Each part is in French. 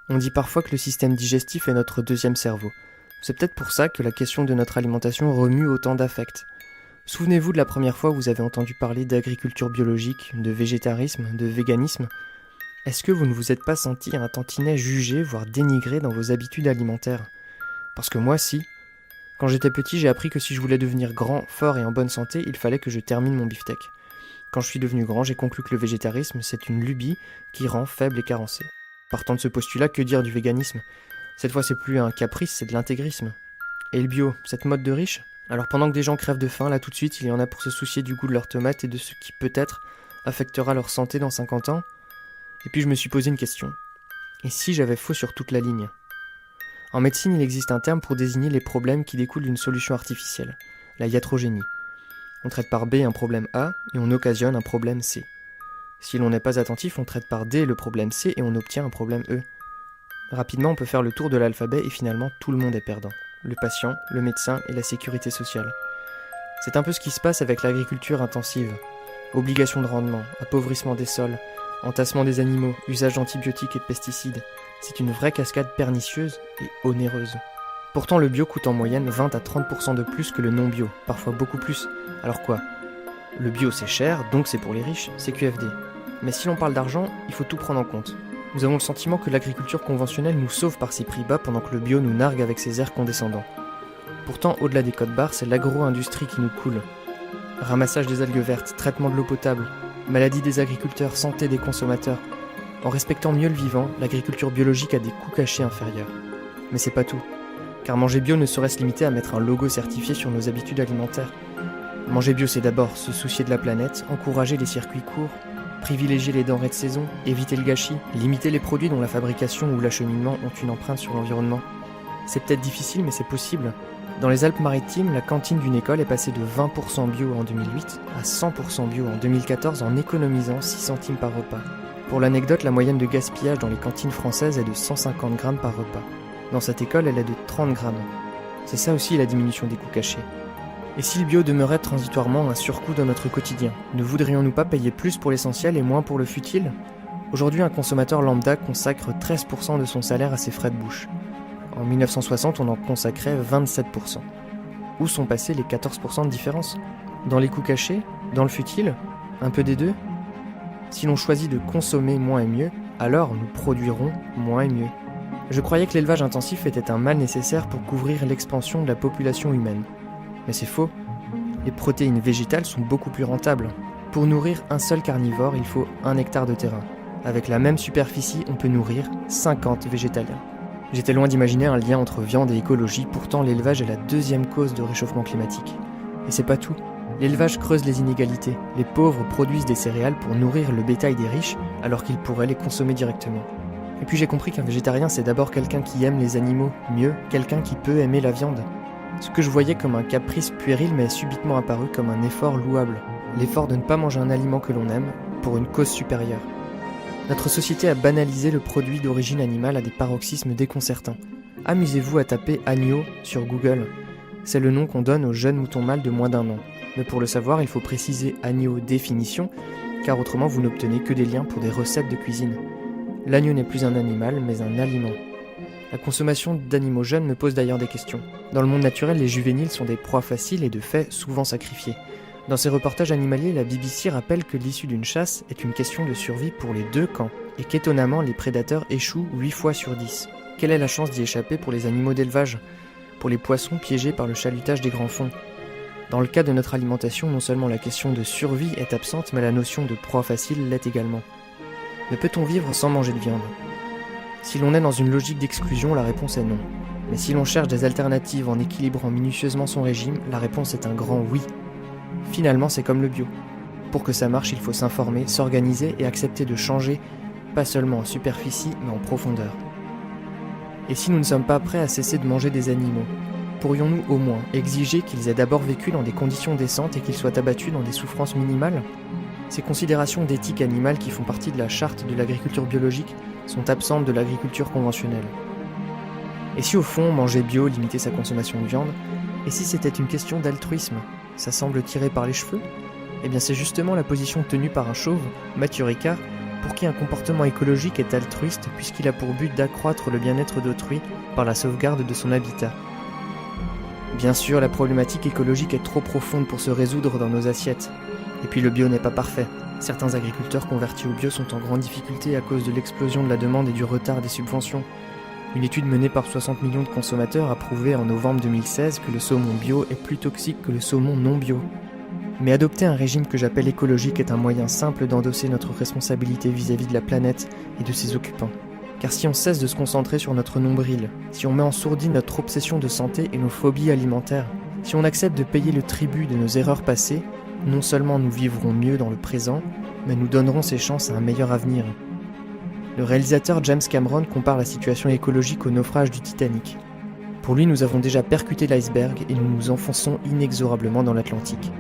On dit parfois que le système digestif est notre deuxième cerveau. C'est peut-être pour ça que la question de notre alimentation remue autant d'affects. Souvenez-vous de la première fois où vous avez entendu parler d'agriculture biologique, de végétarisme, de véganisme. Est-ce que vous ne vous êtes pas senti un tantinet jugé, voire dénigré dans vos habitudes alimentaires ? Parce que moi, si. Quand j'étais petit, j'ai appris que si je voulais devenir grand, fort et en bonne santé, il fallait que je termine mon beefsteak. Quand je suis devenu grand, j'ai conclu que le végétarisme, c'est une lubie qui rend faible et carencé. Partant de ce postulat, que dire du véganisme ? Cette fois, c'est plus un caprice, c'est de l'intégrisme. Et le bio, cette mode de riche ? Alors pendant que des gens crèvent de faim, là tout de suite, il y en a pour se soucier du goût de leurs tomates et de ce qui peut-être affectera leur santé dans 50 ans. Et puis je me suis posé une question. Et si j'avais faux sur toute la ligne ? En médecine, il existe un terme pour désigner les problèmes qui découlent d'une solution artificielle, la iatrogénie. On traite par B un problème A et on occasionne un problème C. Si l'on n'est pas attentif, on traite par D le problème C et on obtient un problème E. Rapidement, on peut faire le tour de l'alphabet et finalement tout le monde est perdant. Le patient, le médecin et la sécurité sociale. C'est un peu ce qui se passe avec l'agriculture intensive. Obligation de rendement, appauvrissement des sols, entassement des animaux, usage d'antibiotiques et de pesticides. C'est une vraie cascade pernicieuse et onéreuse. Pourtant, le bio coûte en moyenne 20 à 30% de plus que le non-bio, parfois beaucoup plus. Alors quoi ? Le bio c'est cher, donc c'est pour les riches, c'est QFD. Mais si l'on parle d'argent, il faut tout prendre en compte. Nous avons le sentiment que l'agriculture conventionnelle nous sauve par ses prix bas pendant que le bio nous nargue avec ses airs condescendants. Pourtant, au-delà des codes barres, c'est l'agro-industrie qui nous coule. Ramassage des algues vertes, traitement de l'eau potable, maladie des agriculteurs, santé des consommateurs. En respectant mieux le vivant, l'agriculture biologique a des coûts cachés inférieurs. Mais c'est pas tout. Car manger bio ne saurait se limiter à mettre un logo certifié sur nos habitudes alimentaires. Manger bio, c'est d'abord se soucier de la planète, encourager les circuits courts, privilégier les denrées de saison, éviter le gâchis, limiter les produits dont la fabrication ou l'acheminement ont une empreinte sur l'environnement. C'est peut-être difficile, mais c'est possible. Dans les Alpes-Maritimes, la cantine d'une école est passée de 20% bio en 2008 à 100% bio en 2014 en économisant 6 centimes par repas. Pour l'anecdote, la moyenne de gaspillage dans les cantines françaises est de 150 grammes par repas. Dans cette école, elle est de 30 grammes. C'est ça aussi la diminution des coûts cachés. Et si le bio demeurait transitoirement un surcoût dans notre quotidien, ne voudrions-nous pas payer plus pour l'essentiel et moins pour le futile ? Aujourd'hui, un consommateur lambda consacre 13% de son salaire à ses frais de bouche. En 1960, on en consacrait 27%. Où sont passés les 14% de différence ? Dans les coûts cachés ? Dans le futile ? Un peu des deux ? Si l'on choisit de consommer moins et mieux, alors nous produirons moins et mieux. Je croyais que l'élevage intensif était un mal nécessaire pour couvrir l'expansion de la population humaine. Mais c'est faux. Les protéines végétales sont beaucoup plus rentables. Pour nourrir un seul carnivore, il faut 1 hectare de terrain. Avec la même superficie, on peut nourrir 50 végétaliens. J'étais loin d'imaginer un lien entre viande et écologie, pourtant l'élevage est la deuxième cause de réchauffement climatique. Et c'est pas tout. L'élevage creuse les inégalités. Les pauvres produisent des céréales pour nourrir le bétail des riches, alors qu'ils pourraient les consommer directement. Et puis j'ai compris qu'un végétarien, c'est d'abord quelqu'un qui aime les animaux, mieux, quelqu'un qui peut aimer la viande. Ce que je voyais comme un caprice puéril m'est subitement apparu comme un effort louable. L'effort de ne pas manger un aliment que l'on aime, pour une cause supérieure. Notre société a banalisé le produit d'origine animale à des paroxysmes déconcertants. Amusez-vous à taper agneau sur Google. C'est le nom qu'on donne aux jeunes moutons mâles de moins d'1 an. Mais pour le savoir, il faut préciser agneau définition, car autrement vous n'obtenez que des liens pour des recettes de cuisine. L'agneau n'est plus un animal, mais un aliment. La consommation d'animaux jeunes me pose d'ailleurs des questions. Dans le monde naturel, les juvéniles sont des proies faciles et de fait souvent sacrifiés. Dans ses reportages animaliers, la BBC rappelle que l'issue d'une chasse est une question de survie pour les deux camps, et qu'étonnamment les prédateurs échouent 8 fois sur 10. Quelle est la chance d'y échapper pour les animaux d'élevage ? Pour les poissons piégés par le chalutage des grands fonds ? Dans le cas de notre alimentation, non seulement la question de survie est absente, mais la notion de proie facile l'est également. Mais peut-on vivre sans manger de viande ? Si l'on est dans une logique d'exclusion, la réponse est non. Mais si l'on cherche des alternatives en équilibrant minutieusement son régime, la réponse est un grand oui. Finalement, c'est comme le bio. Pour que ça marche, il faut s'informer, s'organiser et accepter de changer, pas seulement en superficie, mais en profondeur. Et si nous ne sommes pas prêts à cesser de manger des animaux, pourrions-nous au moins exiger qu'ils aient d'abord vécu dans des conditions décentes et qu'ils soient abattus dans des souffrances minimales ? Ces considérations d'éthique animale qui font partie de la charte de l'agriculture biologique sont absentes de l'agriculture conventionnelle. Et si au fond, manger bio limitait sa consommation de viande, et si c'était une question d'altruisme, ça semble tiré par les cheveux ? Eh bien c'est justement la position tenue par un chauve, Mathieu Ricard, pour qui un comportement écologique est altruiste puisqu'il a pour but d'accroître le bien-être d'autrui par la sauvegarde de son habitat. Bien sûr, la problématique écologique est trop profonde pour se résoudre dans nos assiettes. Et puis le bio n'est pas parfait. Certains agriculteurs convertis au bio sont en grande difficulté à cause de l'explosion de la demande et du retard des subventions. Une étude menée par 60 millions de consommateurs a prouvé en novembre 2016 que le saumon bio est plus toxique que le saumon non bio. Mais adopter un régime que j'appelle écologique est un moyen simple d'endosser notre responsabilité vis-à-vis de la planète et de ses occupants. Car si on cesse de se concentrer sur notre nombril, si on met en sourdine notre obsession de santé et nos phobies alimentaires, si on accepte de payer le tribut de nos erreurs passées, non seulement nous vivrons mieux dans le présent, mais nous donnerons ses chances à un meilleur avenir. Le réalisateur James Cameron compare la situation écologique au naufrage du Titanic. Pour lui, nous avons déjà percuté l'iceberg et nous nous enfonçons inexorablement dans l'Atlantique.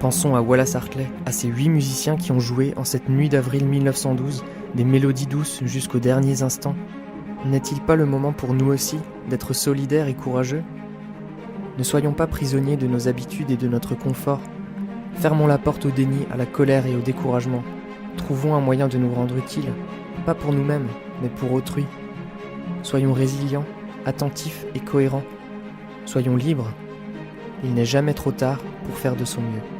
Pensons à Wallace Hartley, à ces 8 musiciens qui ont joué, en cette nuit d'avril 1912, des mélodies douces jusqu'aux derniers instants. N'est-il pas le moment pour nous aussi d'être solidaires et courageux ? Ne soyons pas prisonniers de nos habitudes et de notre confort. Fermons la porte au déni, à la colère et au découragement. Trouvons un moyen de nous rendre utiles, pas pour nous-mêmes, mais pour autrui. Soyons résilients, attentifs et cohérents. Soyons libres. Il n'est jamais trop tard pour faire de son mieux.